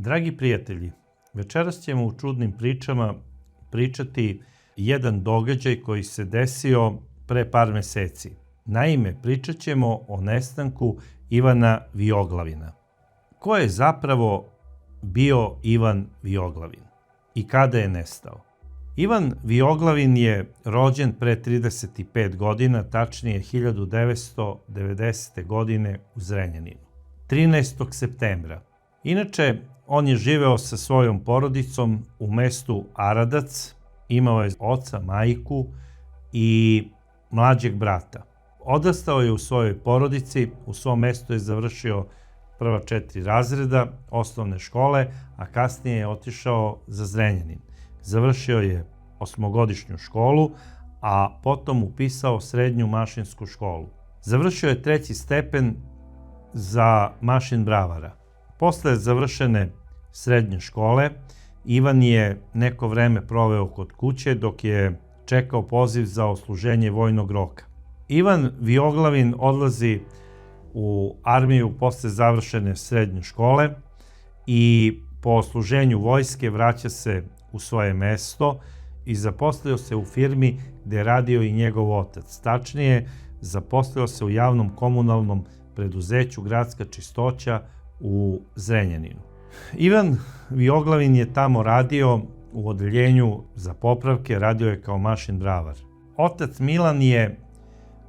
Dragi prijatelji, večeras ćemo u čudnim pričama pričati jedan događaj koji se desio pre par meseci. Naime, pričat ćemo o nestanku Ivana Vioglavina. Ko je zapravo bio Ivan Vioglavin i kada je nestao? Ivan Vioglavin je rođen pre 35 godina, tačnije 1990. godine u Zrenjaninu, 13. septembra. Inače, on je živeo sa svojom porodicom u mestu Aradac, imao je oca, majku i mlađeg brata. Odrastao je u svojoj porodici, u svom mestu je završio prva 4 razreda osnovne škole, a kasnije je otišao za Zrenjanin. Završio je 8-godišnju školu, a potom upisao srednju mašinsku školu. Završio je 3. stepen za mašin bravara. Posle završene srednje škole, Ivan je neko vreme proveo kod kuće dok je čekao poziv za odsluženje vojnog roka. Ivan Vioglavin odlazi u armiju posle završene srednje škole i po odsluženju vojske vraća se u svoje mesto i zaposlio se u firmi gde je radio i njegov otac. Tačnije, zaposlio se u javnom komunalnom preduzeću Gradska čistoća u Zrenjaninu. Ivan Vioglavin je tamo radio u odeljenju za popravke, radio je kao mašin bravar. Otac Milan je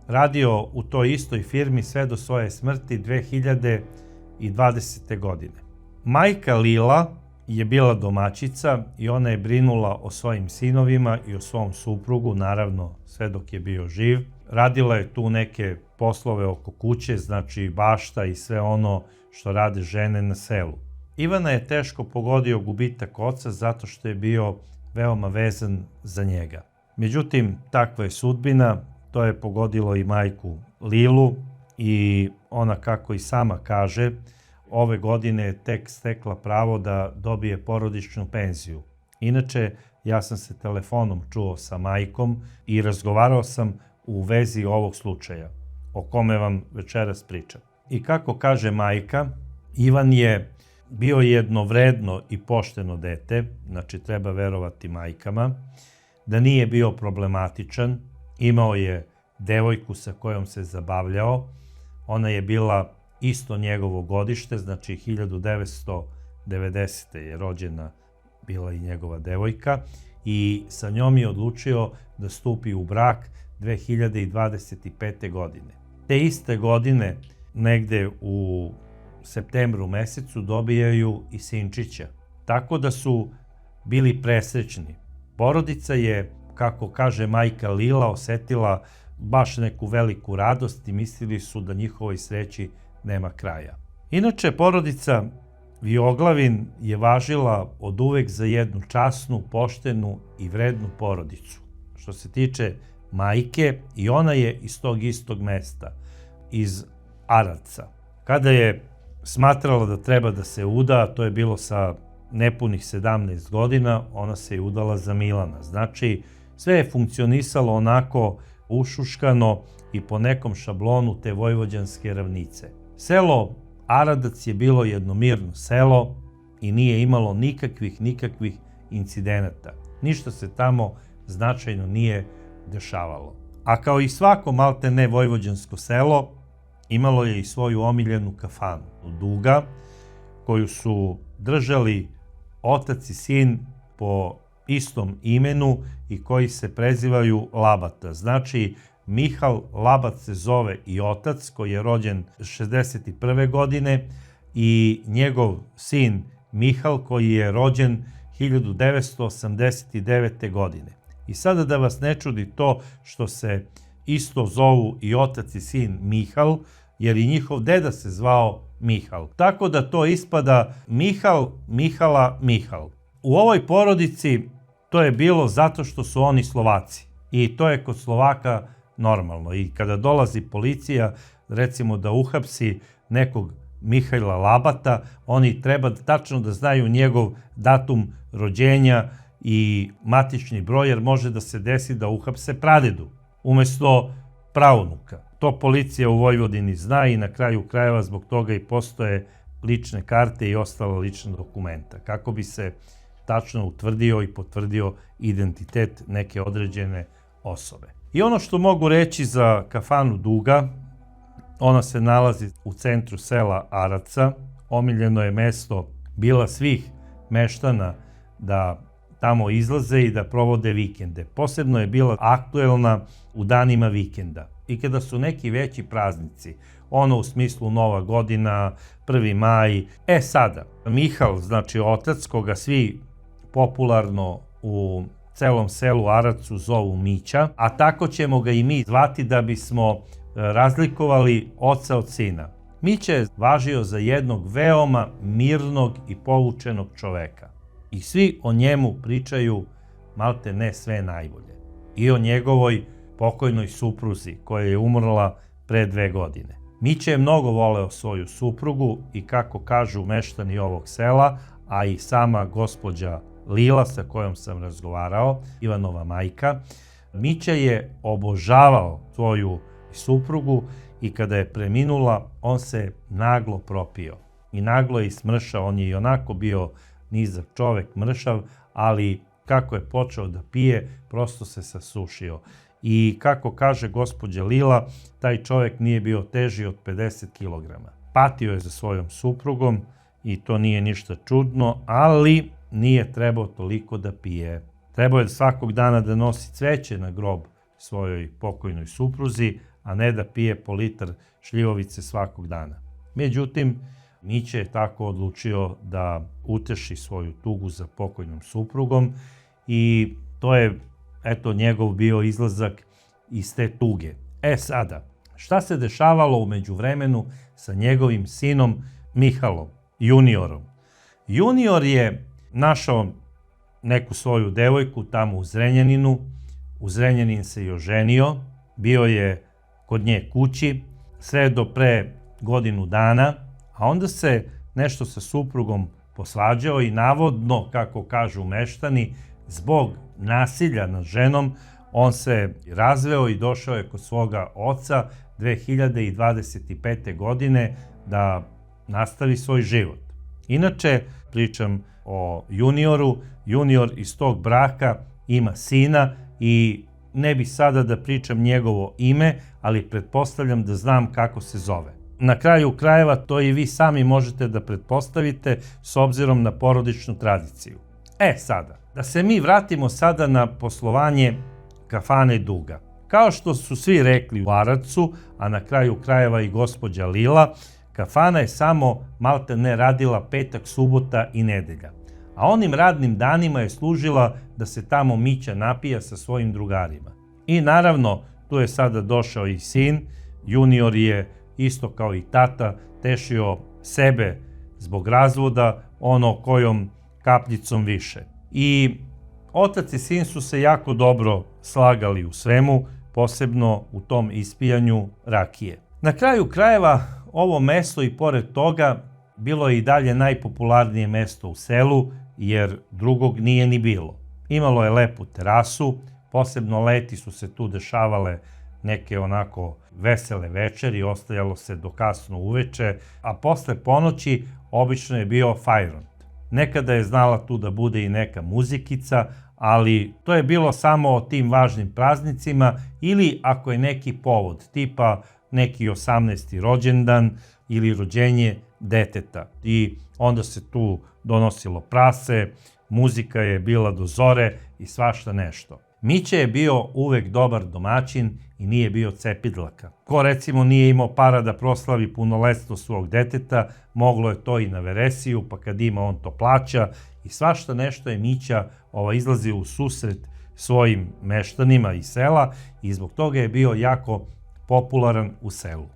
radio u toj istoj firmi sve do svoje smrti 2020. godine. Majka Lila je bila domaćica i ona je brinula o svojim sinovima i o svom suprugu, naravno sve dok je bio živ. Radila je tu neke poslove oko kuće, znači bašta i sve ono što rade žene na selu. Ivana je teško pogodio gubitak oca zato što je bio veoma vezan za njega. Međutim, takva je sudbina, to je pogodilo i majku Lilu i ona, kako i sama kaže, ove godine je tek stekla pravo da dobije porodičnu penziju. Inače, ja sam se telefonom čuo sa majkom i razgovarao sam u vezi ovog slučaja, o kome vam večeras pričam. I kako kaže majka, Ivan je bio jedno vredno i pošteno dete, znači treba verovati majkama, da nije bio problematičan, imao je devojku sa kojom se zabavljao, ona je bila isto njegovo godište, znači 1990. je rođena bila i njegova devojka i sa njom je odlučio da stupi u brak 2025. godine. Te iste godine, negde u septembru mesecu, dobijaju i sinčića. Tako da su bili presrećni. Porodica je, kako kaže majka Lila, osetila baš neku veliku radost i mislili su da njihovoj sreći nema kraja. Inače, porodica Vioglavin je važila oduvek za jednu časnu, poštenu i vrednu porodicu. Što se tiče majke, i ona je iz tog istog mesta, iz Aradca. Kada je smatrala da treba da se uda, to je bilo sa nepunih 17 godina, ona se je udala za Milana. Znači, sve je funkcionisalo onako ušuškano i po nekom šablonu te vojvođanske ravnice. Selo Aradac je bilo jedno mirno selo i nije imalo nikakvih incidenata. Ništa se tamo značajno nije dešavalo. A kao i svako maltene vojvođansko selo, imalo je i svoju omiljenu kafanu, Duga, koju su držali otac i sin po istom imenu i koji se prezivaju Labata. Znači, Mihal Labat se zove i otac, koji je rođen 61. godine, i njegov sin Mihal, koji je rođen 1989. godine. I sada da vas ne čudi to što se isto zovu i otac i sin Mihal, jer i njihov deda se zvao Mihal. Tako da to ispada Mihal, Mihala, Mihal. U ovoj porodici to je bilo zato što su oni Slovaci. I to je kod Slovaka normalno. I kada dolazi policija, recimo da uhapsi nekog Mihajla Labata, oni treba tačno da znaju njegov datum rođenja i matični broj, jer može da se desi da uhapse pradedu umesto praunuka. To policija u Vojvodini zna i na kraju krajeva zbog toga i postoje lične karte i ostala lična dokumenta, kako bi se tačno utvrdio i potvrdio identitet neke određene osobe. I ono što mogu reći za kafanu Duga, ona se nalazi u centru sela Araca, omiljeno je mesto bila svih meštana da tamo izlaze i da provode vikende. Posebno je bila aktuelna u danima vikenda. I kada su neki veći praznici, ono u smislu Nova godina, 1. maj. Sada, Mihal, znači otac koga svi popularno u celom selu Aracu zovu Mića, a tako ćemo ga i mi zvati da bismo razlikovali oca od sina. Mića je važio za jednog veoma mirnog i povučenog čoveka. I svi o njemu pričaju malte ne sve najbolje. I o njegovoj pokojnoj supruzi koja je umrla pre 2 godine. Mića je mnogo voleo svoju suprugu i kako kažu meštani ovog sela, a i sama gospođa Lila sa kojom sam razgovarao, Ivanova majka, Mića je obožavao svoju suprugu i kada je preminula, on se naglo propio i naglo je smršao. On je i onako bio nizak čovek, mršav, ali kako je počeo da pije, prosto se sasušio. I kako kaže gospođa Lila, taj čovek nije bio teži od 50 kg. Patio je za svojom suprugom i to nije ništa čudno, ali nije trebao toliko da pije. Trebao je svakog dana da nosi cveće na grob svojoj pokojnoj supruzi, a ne da pije po litar šljivovice svakog dana. Međutim, Mića je tako odlučio da uteši svoju tugu za pokojnom suprugom i to je, eto, njegov bio izlazak iz te tuge. Sada, šta se dešavalo u međuvremenu sa njegovim sinom Mihalom, juniorom? Junior je našao neku svoju devojku tamo u Zrenjaninu, u Zrenjanin se i oženio, bio je kod nje kući, sve do pre godinu dana, a onda se nešto sa suprugom posvađao i navodno, kako kažu meštani, zbog nasilja nad ženom, on se razveo i došao je kod svoga oca 2025. godine da nastavi svoj život. Inače, pričam o junioru. Junior iz tog braka ima sina i ne bih sada da pričam njegovo ime, ali pretpostavljam da znam kako se zove. Na kraju krajeva to i vi sami možete da pretpostavite s obzirom na porodičnu tradiciju. Sada, da se mi vratimo sada na poslovanje kafane Duga. Kao što su svi rekli u Aracu, a na kraju krajeva i gospođa Lila, kafana je samo malte ne radila petak, subota i nedelja. A onim radnim danima je služila da se tamo Mića napija sa svojim drugarima. I naravno, tu je sada došao i sin. Junior je, isto kao i tata, tešio sebe zbog razvoda, ono kojom kapljicom više. I otac i sin su se jako dobro slagali u svemu, posebno u tom ispijanju rakije. Na kraju krajeva, ovo mesto i pored toga bilo je i dalje najpopularnije mesto u selu, jer drugog nije ni bilo. Imalo je lepu terasu, posebno leti su se tu dešavale neke onako vesele večeri, ostajalo se do kasno uveče, a posle ponoći obično je bio fajront. Nekada je znala tu da bude i neka muzikica, ali to je bilo samo o tim važnim praznicima ili ako je neki povod, tipa neki 18. rođendan ili rođenje deteta. I onda se tu donosilo prase, muzika je bila do zore i svašta nešto. Mića je bio uvek dobar domaćin i nije bio cepidlaka. Ko recimo nije imao para da proslavi punoletstvo svog deteta, moglo je to i na veresiju, pa kad ima on to plaća i svašta nešto je Mića izlazio u susret svojim meštanima iz sela i zbog toga je bio jako popularan u selu.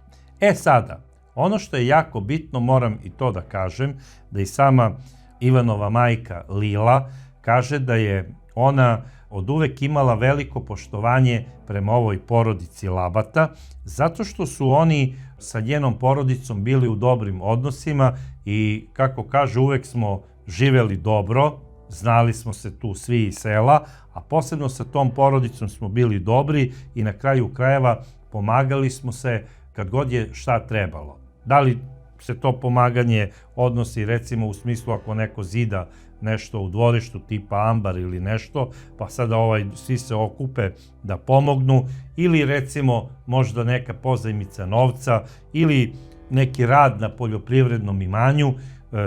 Sada, ono što je jako bitno, moram i to da kažem, da i sama Ivanova majka Lila kaže da je ona od uvek imala veliko poštovanje prema ovoj porodici Labata, zato što su oni sa njenom porodicom bili u dobrim odnosima i, kako kaže, uvek smo živeli dobro, znali smo se tu svi iz sela, a posebno sa tom porodicom smo bili dobri i na kraju krajeva pomagali smo se kad god je šta trebalo. Da li se to pomaganje odnosi recimo u smislu ako neko zida nešto u dvorištu tipa ambar ili nešto, pa sada svi se okupe da pomognu, ili recimo možda neka pozajmica novca ili neki rad na poljoprivrednom imanju,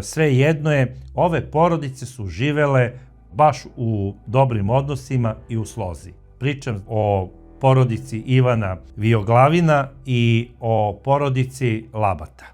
sve jedno je, ove porodice su živele baš u dobrim odnosima i u slozi. Pričam o porodici Ivana Vioglavina i o porodici Labata.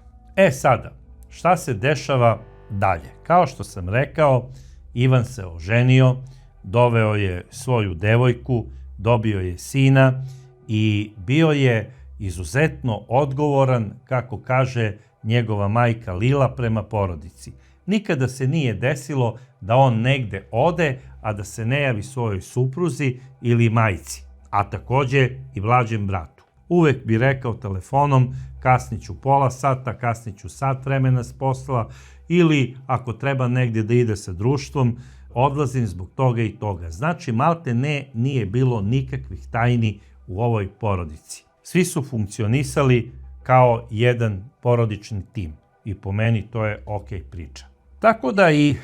Sada, šta se dešava dalje? Kao što sam rekao, Ivan se oženio, doveo je svoju devojku, dobio je sina i bio je izuzetno odgovoran, kako kaže njegova majka Lila, prema porodici. Nikada se nije desilo da on negde ode, a da se ne javi svojoj supruzi ili majci, a takođe i mlađem bratu. Uvek bi rekao telefonom, kasniću pola sata, kasniću sat vremena s posla, ili ako treba negde da ide sa društvom, odlazim zbog toga i toga. Znači, malte ne, nije bilo nikakvih tajni u ovoj porodici. Svi su funkcionisali kao jedan porodični tim i po meni to je okej priča. Tako da i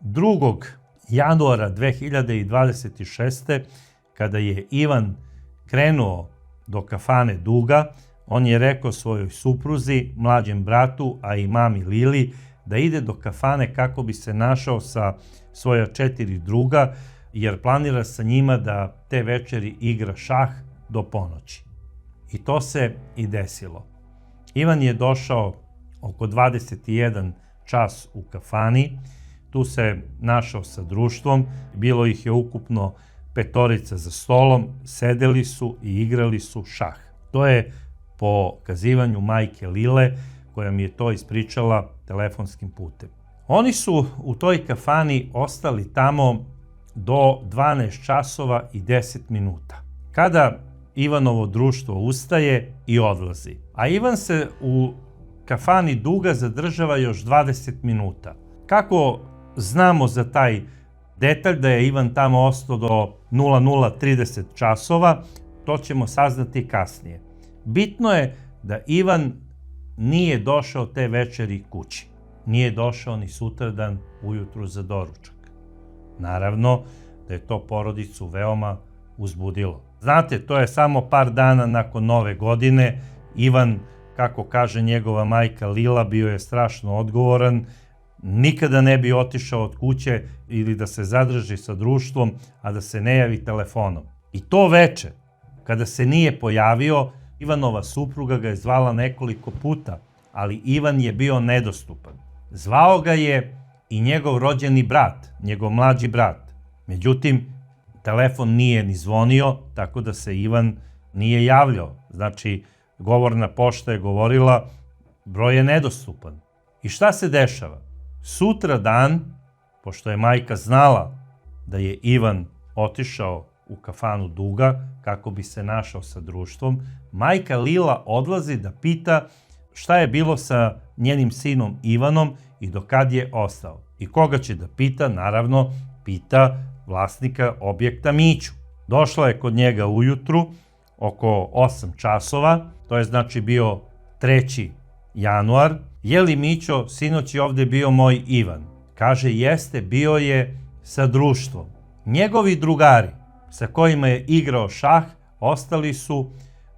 2. januara 2026. kada je Ivan krenuo do kafane Duga, on je rekao svojoj supruzi, mlađem bratu, a i mami Lili, da ide do kafane kako bi se našao sa svoja 4 druga, jer planira sa njima da te večeri igra šah do ponoći. I to se i desilo. Ivan je došao oko 21 čas u kafani, tu se našao sa društvom, bilo ih je ukupno 5 za stolom, sedeli su i igrali su šah. To je po kazivanju majke Lile, koja mi je to ispričala telefonskim putem. Oni su u toj kafani ostali tamo do 12 časova i 10 minuta. Kada Ivanovo društvo ustaje i odlazi. A Ivan se u kafani Duga zadržava još 20 minuta. Kako znamo za taj detalj da je Ivan tamo ostao do 00:30 časova, to ćemo saznati kasnije. Bitno je da Ivan nije došao te večeri kući. Nije došao ni sutradan ujutru za doručak. Naravno da je to porodicu veoma uzbudilo. Znate, to je samo par dana nakon Nove godine. Ivan, kako kaže njegova majka Lila, bio je strašno odgovoran. Nikada ne bi otišao od kuće ili da se zadrži sa društvom, a da se ne javi telefonom. I to veče, kada se nije pojavio, Ivanova supruga ga je zvala nekoliko puta, ali Ivan je bio nedostupan. Zvao ga je i njegov rođeni brat, njegov mlađi brat. Međutim, telefon nije ni zvonio, tako da se Ivan nije javljao. Znači, govorna pošta je govorila, broj je nedostupan. I šta se dešava? Sutra dan, pošto je majka znala da je Ivan otišao u kafanu Duga kako bi se našao sa društvom, majka Lila odlazi da pita šta je bilo sa njenim sinom Ivanom i do kad je ostao. I koga će da pita? Naravno, pita vlasnika objekta Miću. Došla je kod njega ujutru oko 8 časova, to je znači bio 3. januar. Je li Mićo, sinoć je ovde bio moj Ivan? Kaže, jeste, bio je sa društvom. Njegovi drugari sa kojima je igrao šah ostali su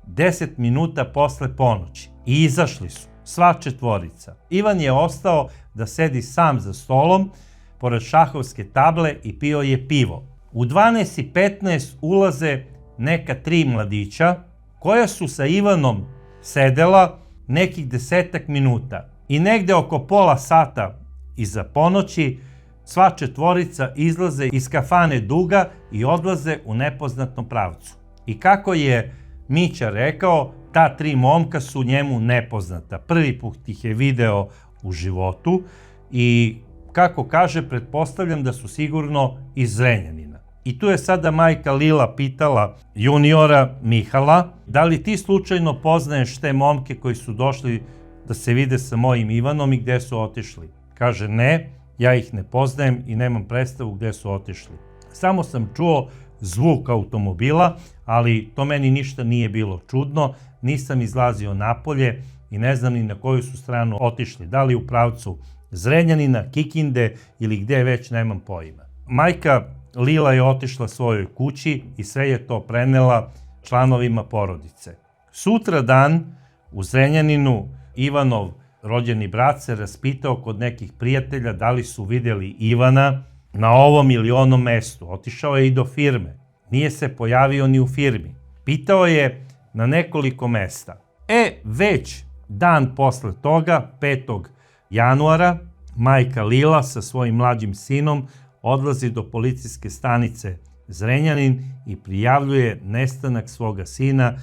10 minuta posle ponoći i izašli su, sva 4. Ivan je ostao da sedi sam za stolom, pored šahovske table i pio je pivo. U 12:15 ulaze neka 3 mladića koja su sa Ivanom sedela nekih 10 minuta i negde oko pola sata iza ponoći sva 4 izlaze iz kafane Duga i odlaze u nepoznatom pravcu. I kako je Mića rekao, ta 3 momka su njemu nepoznata. Prvi put ih je video u životu i kako kaže, pretpostavljam da su sigurno iz Zrenjanina. I tu je sada majka Lila pitala juniora Mihala, da li ti slučajno poznaješ te momke koji su došli da se vide sa mojim Ivanom i gde su otišli? Kaže, ne, ja ih ne poznajem i nemam predstavu gde su otišli. Samo sam čuo zvuk automobila, ali to meni ništa nije bilo čudno, nisam izlazio napolje i ne znam ni na koju su stranu otišli, da li u pravcu Zrenjanina, Kikinde ili gde već, nemam pojma. Majka Lila je otišla svojoj kući i sve je to prenela članovima porodice. Sutra dan u Zrenjaninu Ivanov rođeni brat se raspitao kod nekih prijatelja da li su vidjeli Ivana na ovom ili onom mestu. Otišao je i do firme. Nije se pojavio ni u firmi. Pitao je na nekoliko mesta. Već dan posle toga, 5. januara, majka Lila sa svojim mlađim sinom odlazi do policijske stanice Zrenjanin i prijavljuje nestanak svoga sina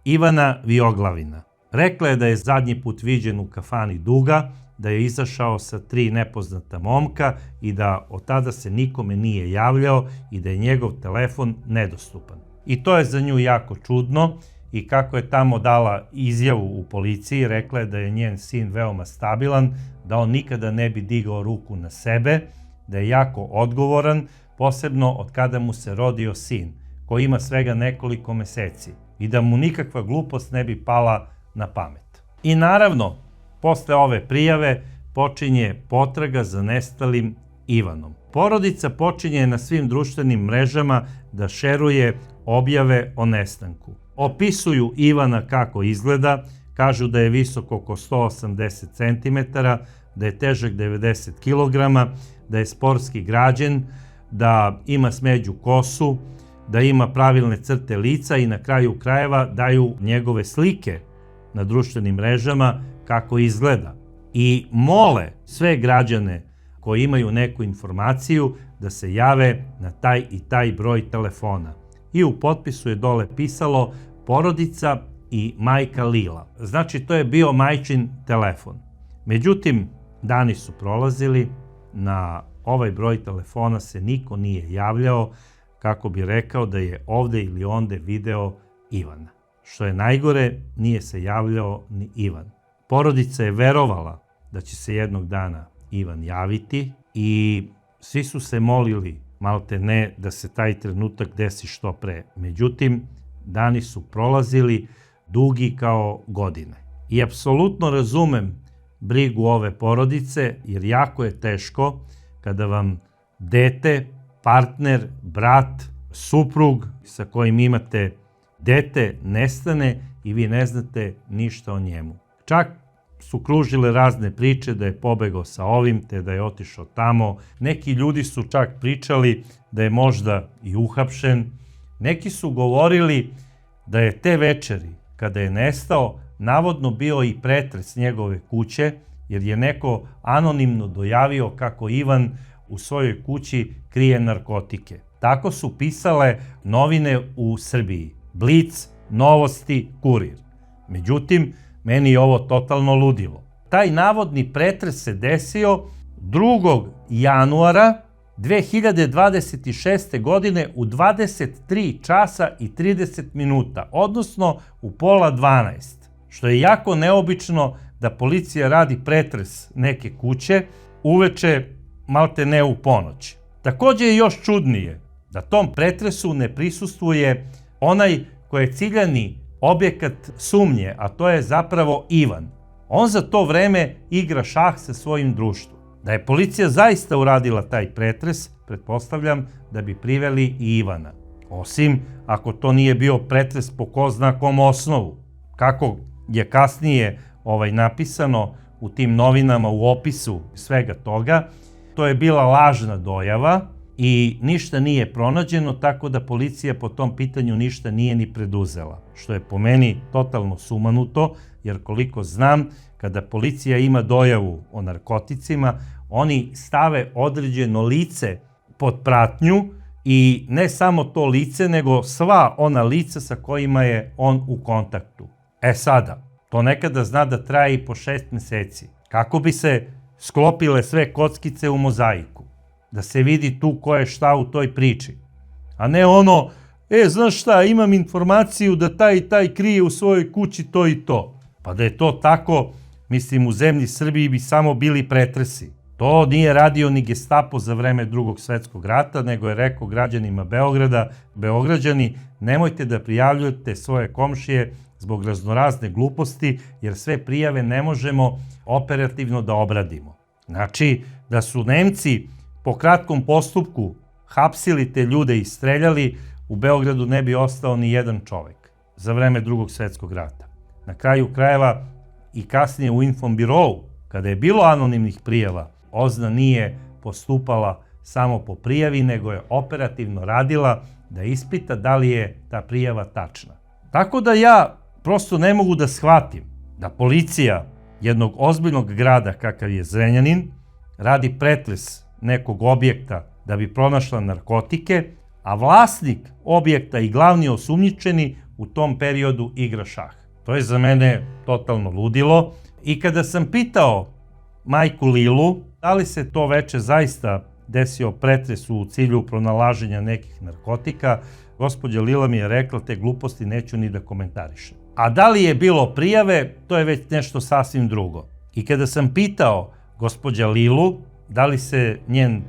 Ivana Vioglavina. Rekla je da je zadnji put viđen u kafani Duga, da je izašao sa 3 nepoznata momka i da od tada se nikome nije javljao i da je njegov telefon nedostupan. I to je za nju jako čudno i kako je tamo dala izjavu u policiji, rekla je da je njen sin veoma stabilan, da on nikada ne bi digao ruku na sebe, da je jako odgovoran, posebno od kada mu se rodio sin, koji ima svega nekoliko meseci, i da mu nikakva glupost ne bi pala na pamet. I naravno, posle ove prijave počinje potraga za nestalim Ivanom. Porodica počinje na svim društvenim mrežama da šeruje objave o nestanku. Opisuju Ivana kako izgleda, kažu da je visok oko 180 cm, da je težak 90 kg, da je sportski građen, da ima smeđu kosu, da ima pravilne crte lica i na kraju krajeva daju njegove slike na društvenim mrežama kako izgleda. I mole sve građane koji imaju neku informaciju da se jave na taj i taj broj telefona. I u potpisu je dole pisalo porodica i majka Lila. Znači, to je bio majčin telefon. Međutim, dani su prolazili, na ovaj broj telefona se niko nije javljao kako bi rekao da je ovde ili onde video Ivana. Što je najgore, nije se javljao ni Ivan. Porodica je verovala da će se jednog dana Ivan javiti i svi su se molili, malte ne, da se taj trenutak desi što pre. Međutim, dani su prolazili dugi kao godine. I apsolutno razumem brigu ove porodice, jer jako je teško kada vam dete, partner, brat, suprug sa kojim imate dete nestane i vi ne znate ništa o njemu. Čak su kružile razne priče da je pobegao sa ovim, te da je otišao tamo. Neki ljudi su čak pričali da je možda i uhapšen. Neki su govorili da je te večeri, kada je nestao, navodno bio i pretres njegove kuće, jer je neko anonimno dojavio kako Ivan u svojoj kući krije narkotike. Tako su pisale novine u Srbiji. Blic, Novosti, Kurir. Međutim, meni je ovo totalno ludilo. Taj navodni pretres se desio 2. januara 2026. godine u 23 časa i 30 minuta, odnosno u 11:30, što je jako neobično da policija radi pretres neke kuće uveče, malte ne u ponoć. Takođe je još čudnije da tom pretresu ne prisustvuje onaj koji je ciljani objekat sumnje, a to je zapravo Ivan. On za to vreme igra šah sa svojim društvom. Da je policija zaista uradila taj pretres, pretpostavljam da bi priveli i Ivana. Osim ako to nije bio pretres po ko zna kom osnovu. Kako je kasnije napisano u tim novinama u opisu svega toga, to je bila lažna dojava i ništa nije pronađeno, tako da policija po tom pitanju ništa nije ni preduzela. Što je po meni totalno sumanuto, jer koliko znam, kada policija ima dojavu o narkoticima, oni stave određeno lice pod pratnju i ne samo to lice, nego sva ona lica sa kojima je on u kontaktu. Sada, to nekada zna da traje i po 6 meseci. Kako bi se sklopile sve kockice u mozaiku? Da se vidi tu ko je šta u toj priči. A ne ono, znaš šta, imam informaciju da taj i taj krije u svojoj kući to i to. Pa da je to tako, mislim, u zemlji Srbiji bi samo bili pretresi. To nije radio ni Gestapo za vreme Drugog svetskog rata, nego je rekao građanima Beograda, Beograđani, nemojte da prijavljujete svoje komšije zbog raznorazne gluposti, jer sve prijave ne možemo operativno da obradimo. Znači, da su Nemci po kratkom postupku hapsili te ljude i streljali, u Beogradu ne bi ostao ni jedan čovek za vreme Drugog svetskog rata. Na kraju krajeva i kasnije u Infombirou, kada je bilo anonimnih prijava, OZNA nije postupala samo po prijavi, nego je operativno radila da ispita da li je ta prijava tačna. Tako da ja prosto ne mogu da shvatim da policija jednog ozbiljnog grada kakav je Zrenjanin radi pretres nekog objekta da bi pronašla narkotike, a vlasnik objekta i glavni osumnjičeni u tom periodu igra šah. To je za mene totalno ludilo. I kada sam pitao majku Lilu da li se to veče zaista desio pretres u cilju pronalaženja nekih narkotika, gospođa Lila mi je rekla te gluposti neću ni da komentarišem. A da li je bilo prijave, to je već nešto sasvim drugo. I kada sam pitao gospođa Lilu da li se njen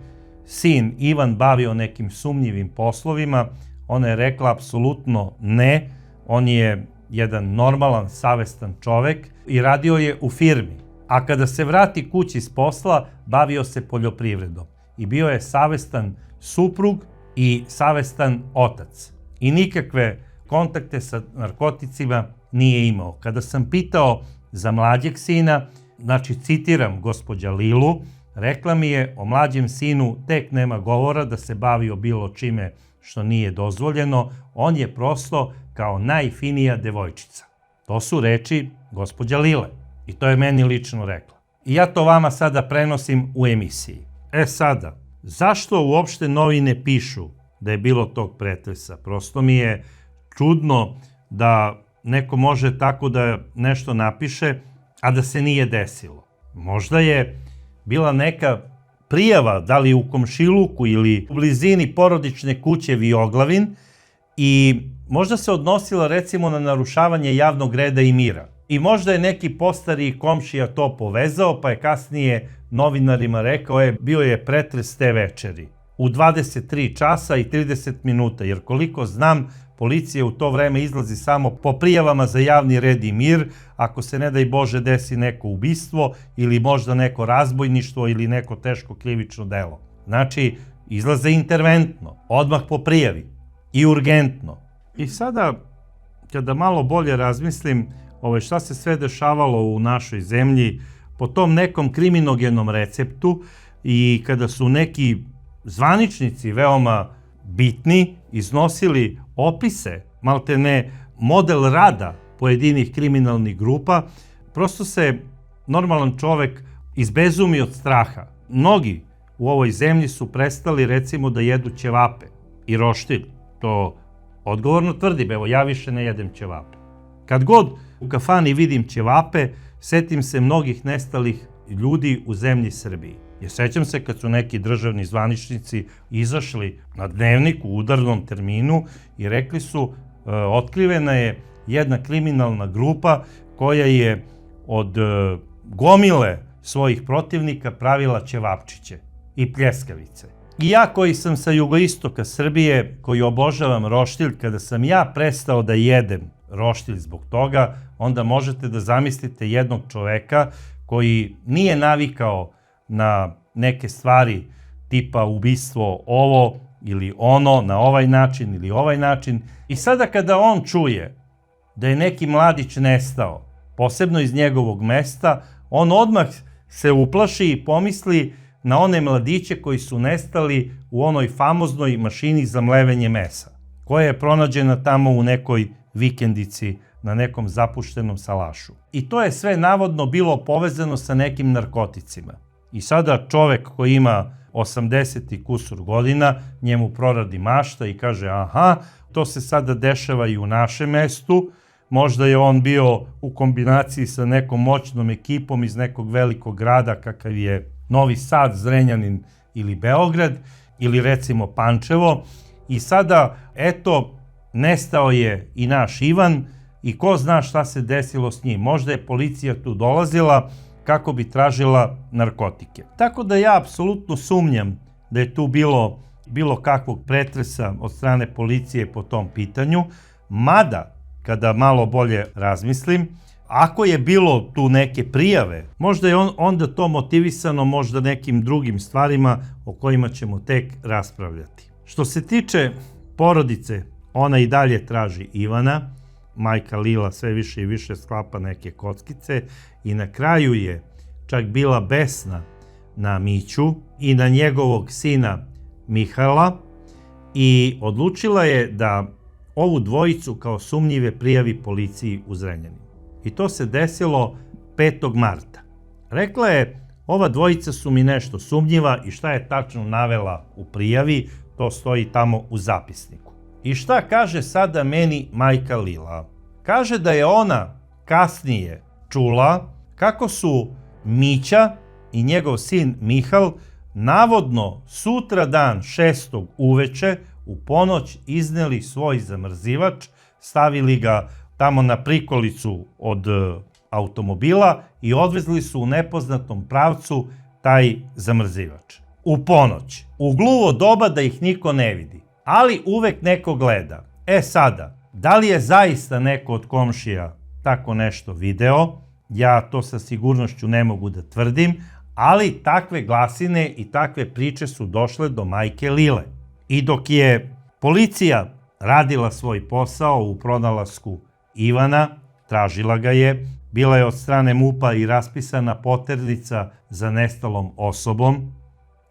sin Ivan bavio nekim sumnjivim poslovima, ona je rekla apsolutno ne, on je jedan normalan, savestan čovek i radio je u firmi. A kada se vrati kući s posla, bavio se poljoprivredom i bio je savestan suprug i savestan otac. I nikakve kontakte sa narkoticima nije imao. Kada sam pitao za mlađeg sina, znači citiram gospođa Lilu, rekla mi je o mlađem sinu tek nema govora da se bavio bilo čime što nije dozvoljeno, on je prosto kao najfinija devojčica. To su reči gospođa Lile i to je meni lično rekla. I ja to vama sada prenosim u emisiji. Sada, zašto uopšte novine pišu da je bilo tog pretresa? Prosto mi je čudno da neko može tako da nešto napiše, a da se nije desilo. Možda je bila neka prijava, da li u komšiluku ili u blizini porodične kuće Vioglavin i možda se odnosila recimo na narušavanje javnog reda i mira. I možda je neki postariji komšija to povezao, pa je kasnije novinarima rekao, bio je pretres te večeri u 23 časa i 30 minuta, jer koliko znam, policija u to vreme izlazi samo po prijavama za javni red i mir, ako se ne daj Bože desi neko ubistvo ili možda neko razbojništvo ili neko teško krivično delo. Znači, izlaze interventno, odmah po prijavi i urgentno. I sada, kada malo bolje razmislim šta se sve dešavalo u našoj zemlji po tom nekom kriminogenom receptu i kada su neki zvaničnici veoma bitni iznosili opise, maltene model rada pojedinih kriminalnih grupa, prosto se normalan čovek izbezumi od straha. Mnogi u ovoj zemlji su prestali recimo da jedu ćevape i roštilj. To odgovorno tvrdim, evo ja više ne jedem ćevape. Kad god u kafani vidim ćevape, setim se mnogih nestalih ljudi u zemlji Srbiji. Jer sećam se kad su neki državni zvaničnici izašli na Dnevnik u udarnom terminu i rekli su otkrivena je jedna kriminalna grupa koja je od gomile svojih protivnika pravila ćevapčiće i pljeskavice. I ja koji sam sa jugoistoka Srbije, koji obožavam roštilj, kada sam ja prestao da jedem roštilj zbog toga, onda možete da zamislite jednog čoveka koji nije navikao na neke stvari tipa ubistvo ovo ili ono, na ovaj način ili ovaj način. I sada kada on čuje da je neki mladić nestao, posebno iz njegovog mesta, on odmah se uplaši i pomisli na one mladiće koji su nestali u onoj famoznoj mašini za mlevenje mesa, koja je pronađena tamo u nekoj vikendici na nekom zapuštenom salašu. I to je sve navodno bilo povezano sa nekim narkoticima. I sada čovek koji ima 80 i kusur godina, njemu proradi mašta i kaže aha, to se sada dešava i u našem mestu, možda je on bio u kombinaciji sa nekom moćnom ekipom iz nekog velikog grada kakav je Novi Sad, Zrenjanin ili Beograd ili recimo Pančevo i sada eto nestao je i naš Ivan i ko zna šta se desilo s njim. Možda je policija tu dolazila kako bi tražila narkotike. Tako da ja apsolutno sumnjam da je tu bilo kakvog pretresa od strane policije po tom pitanju, mada kada malo bolje razmislim, ako je bilo tu neke prijave, možda je onda to motivisano možda nekim drugim stvarima o kojima ćemo tek raspravljati. Što se tiče porodice, ona i dalje traži Ivana, majka Lila sve više i više sklapa neke kockice i na kraju je čak bila besna na Miću i na njegovog sina Mihala i odlučila je da ovu dvojicu kao sumnjive prijavi policiji u Zrenjaninu. I to se desilo 5. marta. Rekla je, ova dvojica su mi nešto sumnjiva i šta je tačno navela u prijavi, to stoji tamo u zapisniku. I šta kaže sada meni majka Lila? Kaže da je ona kasnije čula kako su Mića i njegov sin Mihal navodno sutra dan 6. uveče u ponoć izneli svoj zamrzivač, stavili ga tamo na prikolicu od automobila i odvezli su u nepoznatom pravcu taj zamrzivač. U ponoć, u gluvo doba da ih niko ne vidi, ali uvek neko gleda. Sada, da li je zaista neko od komšija tako nešto video? Ja to sa sigurnošću ne mogu da tvrdim, ali takve glasine i takve priče su došle do majke Lile. I dok je policija radila svoj posao u pronalasku Ivana, tražila ga je, bila je od strane MUP-a i raspisana poternica za nestalom osobom.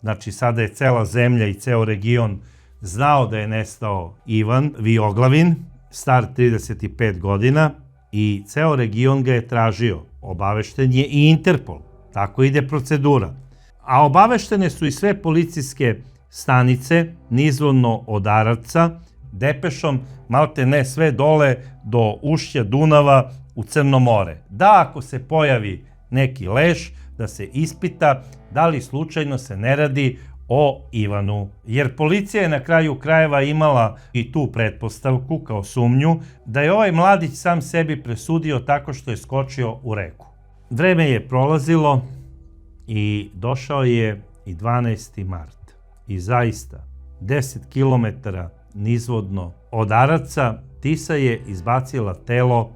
Znači sada je cela zemlja i ceo region znao da je nestao Ivan Vioglavin, star 35 godina, i ceo region ga je tražio. Obavešten je i Interpol. Tako ide procedura. A obaveštene su i sve policijske stanice nizvodno od Aravca, depešom malte ne sve dole do ušća Dunava u Crno more. Da ako se pojavi neki leš, da se ispita da li slučajno se ne radi o Ivanu. Jer policija je na kraju krajeva imala i tu pretpostavku kao sumnju da je ovaj mladić sam sebi presudio tako što je skočio u reku. Vreme je prolazilo i došao je i 12. mart. I zaista, 10 km nizvodno od Aravca, Tisa je izbacila telo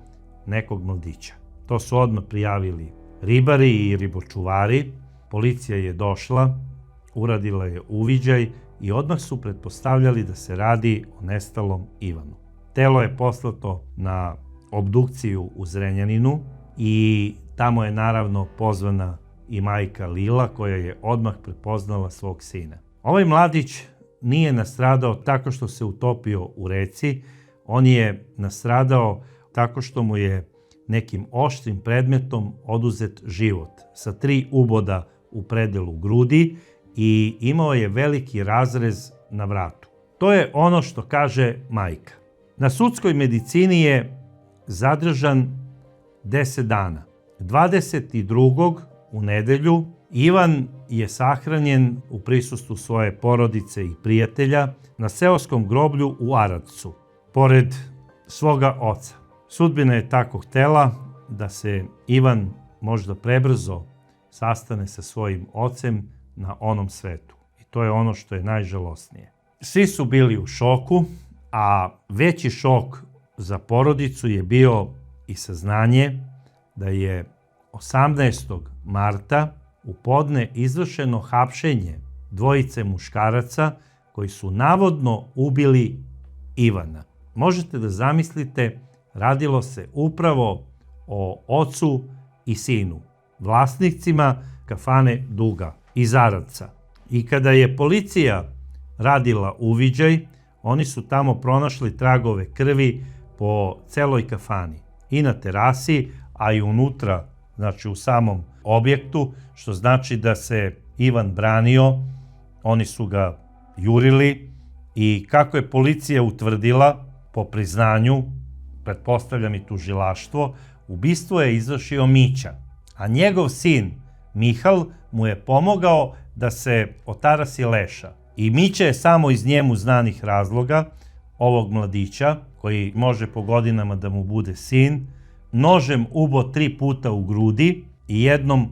nekog mladića. To su odmah prijavili ribari i ribočuvari. Policija je došla, uradila je uviđaj i odmah su pretpostavljali da se radi o nestalom Ivanu. Telo je poslato na obdukciju u Zrenjaninu i tamo je naravno pozvana i majka Lila koja je odmah prepoznala svog sina. Ovaj mladić nije nastradao tako što se utopio u reci, on je nastradao tako što mu je nekim oštrim predmetom oduzet život sa 3 uboda u predelu grudi i imao je veliki razrez na vratu. To je ono što kaže majka. Na sudskoj medicini je zadržan 10 dana. 22. u nedelju Ivan je sahranjen u prisustvu svoje porodice i prijatelja na seoskom groblju u Aravcu, pored svoga oca. Sudbina je tako htela da se Ivan možda prebrzo sastane sa svojim ocem na onom svetu. I to je ono što je najžalosnije. Svi su bili u šoku, a veći šok za porodicu je bio i saznanje da je 18. marta u podne izvršeno hapšenje dvojice muškaraca koji su navodno ubili Ivana. Možete da zamislite, radilo se upravo o ocu i sinu, vlasnicima kafane Duga iz Aravca. I kada je policija radila uviđaj, oni su tamo pronašli tragove krvi po celoj kafani. I na terasi, a i unutra, znači u samom objektu, što znači da se Ivan branio, oni su ga jurili i kako je policija utvrdila, po priznanju, pretpostavljam i tužilaštvo, ubistvo je izvršio Mića, a njegov sin Mihal mu je pomogao da se otarasi leša. I Mića je samo iz njemu znanih razloga ovog mladića, koji može po godinama da mu bude sin, nožem ubo 3 puta u grudi i jednom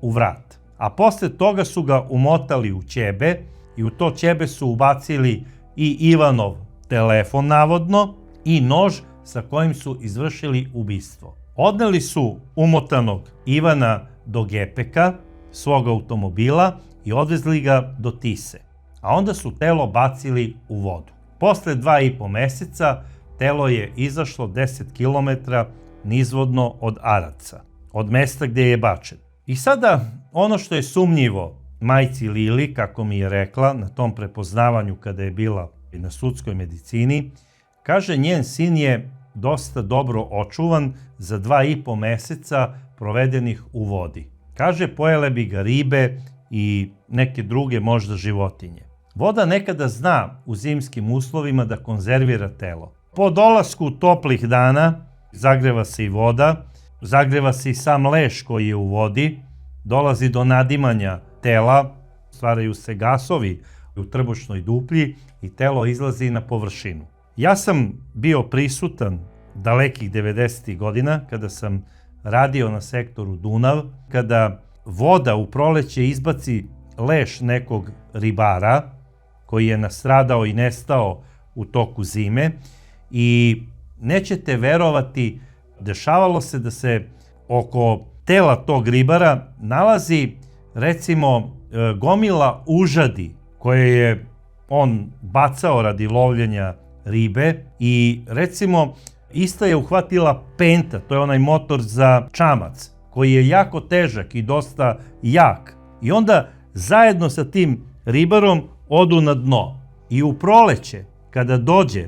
u vrat. A posle toga su ga umotali u ćebe i u to ćebe su ubacili i Ivanov telefon navodno i nož sa kojim su izvršili ubistvo. Odneli su umotanog Ivana do gepeka svog automobila i odvezli ga do Tise, a onda su telo bacili u vodu. Posle 2,5 meseca telo je izašlo 10 km nizvodno od Araca, od mesta gde je bačen. I sada ono što je sumnjivo majci Lili, kako mi je rekla na tom prepoznavanju kada je bila na sudskoj medicini, kaže njen sin je dosta dobro očuvan za 2,5 meseca provedenih u vodi. Kaže pojele bi ga ribe i neke druge možda životinje. Voda nekada zna u zimskim uslovima da konzervira telo. Po dolasku toplih dana zagreva se i voda, zagreva se i sam leš koji je u vodi, dolazi do nadimanja tela, stvaraju se gasovi u trbušnoj duplji i telo izlazi na površinu. Ja sam bio prisutan dalekih 90. godina kada sam radio na sektoru Dunav, kada voda u proleće izbaci leš nekog ribara koji je nastradao i nestao u toku zime i nećete verovati, dešavalo se da se oko tela tog ribara nalazi recimo gomila užadi koje je on bacao radi lovljenja ribe i recimo ista je uhvatila penta, to je onaj motor za čamac koji je jako težak i dosta jak i onda zajedno sa tim ribarom odu na dno i u proleće kada dođe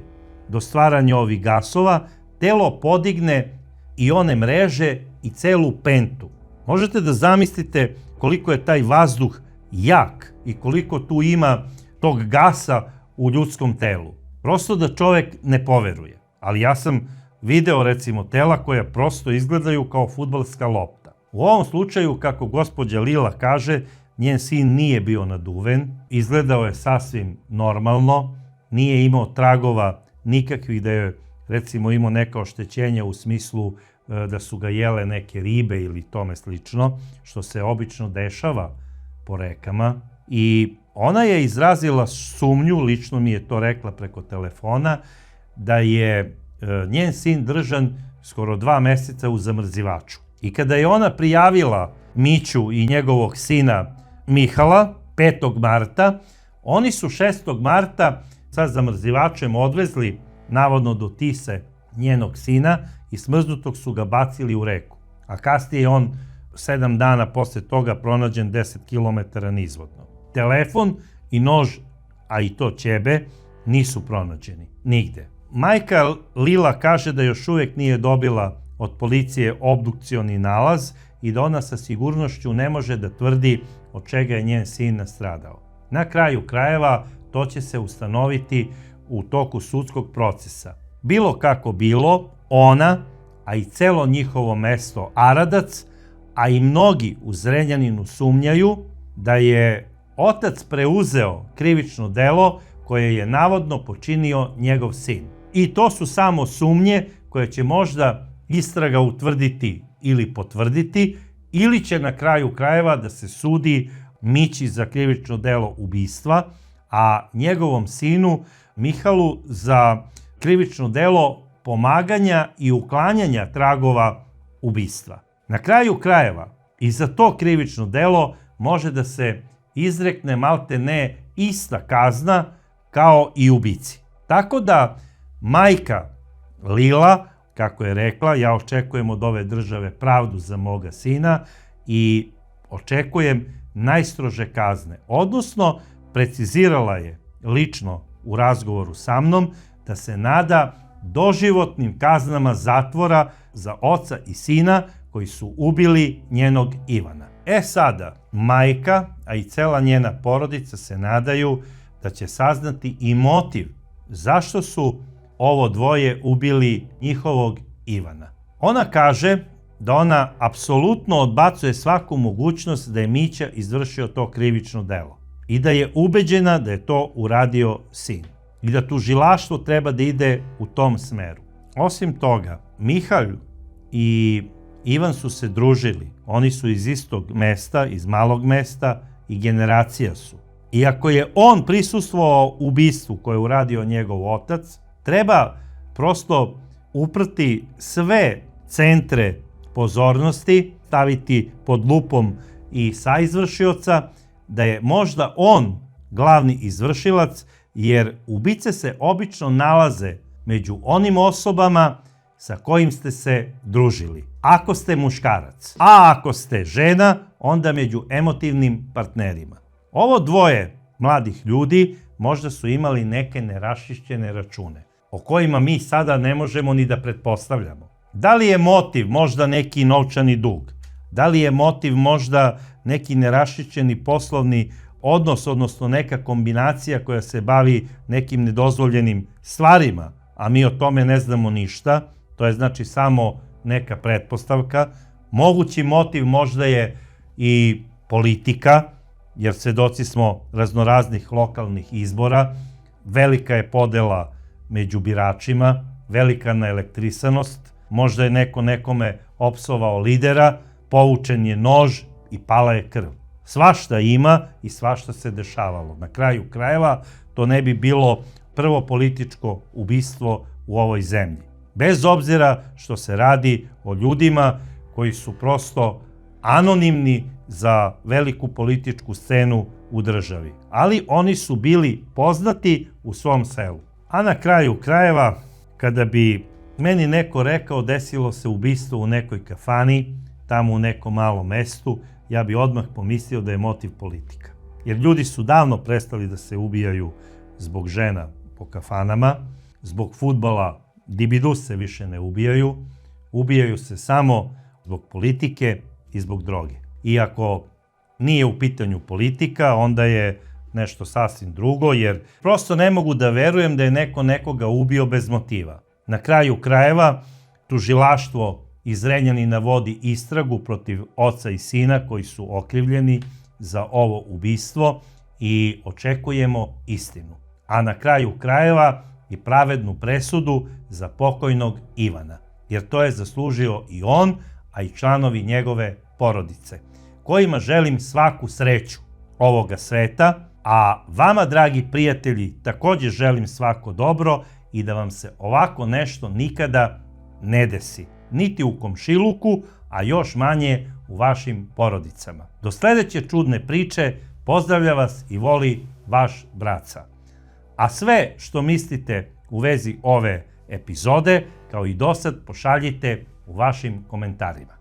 do stvaranja ovih gasova telo podigne i one mreže i celu pentu. Možete da zamislite koliko je taj vazduh jak i koliko tu ima tog gasa u ljudskom telu. Prosto da čovek ne poveruje. Ali ja sam video recimo tela koja prosto izgledaju kao fudbalska lopta. U ovom slučaju, kako gospođa Lila kaže, njen sin nije bio naduven, izgledao je sasvim normalno, nije imao tragova nikakvih da je recimo imao neka oštećenja u smislu da su ga jele neke ribe ili tome slično, što se obično dešava po rekama. I ona je izrazila sumnju, lično mi je to rekla preko telefona, da je njen sin držan skoro 2 meseca u zamrzivaču. I kada je ona prijavila Miću i njegovog sina Mihala 5. marta, oni su 6. marta sa zamrzivačem odvezli navodno do Tise njenog sina i smrznutog su ga bacili u reku. A kasnije je on 7 dana posle toga pronađen 10 km nizvodno. Telefon i nož, a i to ćebe, nisu pronađeni nigde. Majka Lila kaže da još uvek nije dobila od policije obdukcioni nalaz i da ona sa sigurnošću ne može da tvrdi od čega je njen sin nastradao. Na kraju krajeva to će se ustanoviti u toku sudskog procesa. Bilo kako bilo, ona, a i celo njihovo mesto Aradac, a i mnogi u Zrenjaninu sumnjaju da je otac preuzeo krivično delo koje je navodno počinio njegov sin. I to su samo sumnje koje će možda istraga utvrditi ili potvrditi, ili će na kraju krajeva da se sudi Mići za krivično delo ubistva, a njegovom sinu Mihalu za krivično delo pomaganja i uklanjanja tragova ubistva. Na kraju krajeva i za to krivično delo može da se izrekne malte ne ista kazna kao i ubici. Tako da majka Lila, kako je rekla, ja očekujem od ove države pravdu za moga sina i očekujem najstrože kazne. Odnosno, precizirala je lično u razgovoru sa mnom da se nada doživotnim kaznama zatvora za oca i sina koji su ubili njenog Ivana. Sada, majka, a i cela njena porodica se nadaju da će saznati i motiv zašto su ovo dvoje ubili njihovog Ivana. Ona kaže da ona apsolutno odbacuje svaku mogućnost da je Mića izvršio to krivično delo i da je ubeđena da je to uradio sin i da tužilaštvo treba da ide u tom smeru. Osim toga, Mihalj i Ivan su se družili. Oni su iz istog mesta, iz malog mesta i generacija su. I ako je on prisustvovao ubistvu koje je uradio njegov otac, treba prosto uprti sve centre pozornosti, staviti pod lupom i saizvršioca, da je možda on glavni izvršilac, jer ubice se obično nalaze među onim osobama sa kojim ste se družili. Ako ste muškarac, a ako ste žena, onda među emotivnim partnerima. Ovo dvoje mladih ljudi možda su imali neke neraščišćene račune, o kojima mi sada ne možemo ni da pretpostavljamo. Da li je motiv možda neki novčani dug? Da li je motiv možda neki neraščišćeni poslovni odnos, odnosno neka kombinacija koja se bavi nekim nedozvoljenim stvarima, a mi o tome ne znamo ništa, to je znači samo neka pretpostavka. Mogući motiv možda je i politika, jer svedoci smo raznoraznih lokalnih izbora, velika je podela među biračima, velika naelektrisanost, možda je neko nekome opsovao lidera, povučen je nož i pala je krv. Svašta ima i svašta se dešavalo. Na kraju krajeva to ne bi bilo prvo političko ubistvo u ovoj zemlji. Bez obzira što se radi o ljudima koji su prosto anonimni za veliku političku scenu u državi. Ali oni su bili poznati u svom selu. A na kraju krajeva, kada bi meni neko rekao desilo se ubistvo u nekoj kafani, tamo u nekom malom mestu, ja bi odmah pomislio da je motiv politika. Jer ljudi su davno prestali da se ubijaju zbog žena po kafanama, zbog fudbala dibidus se više ne ubijaju, ubijaju se samo zbog politike i zbog droge. Iako nije u pitanju politika, onda je nešto sasvim drugo, jer prosto ne mogu da verujem da je neko nekoga ubio bez motiva. Na kraju krajeva, tužilaštvo iz Zrenjanina vodi istragu protiv oca i sina koji su okrivljeni za ovo ubistvo i očekujemo istinu. A na kraju krajeva i pravednu presudu za pokojnog Ivana, jer to je zaslužio i on, a i članovi njegove porodice, kojima želim svaku sreću ovoga sveta, a vama, dragi prijatelji, također želim svako dobro i da vam se ovako nešto nikada ne desi, niti u komšiluku, a još manje u vašim porodicama. Do sledeće čudne priče pozdravlja vas i voli vaš Braca. A sve što mislite u vezi ove epizode, kao i dosad, pošaljite u vašim komentarima.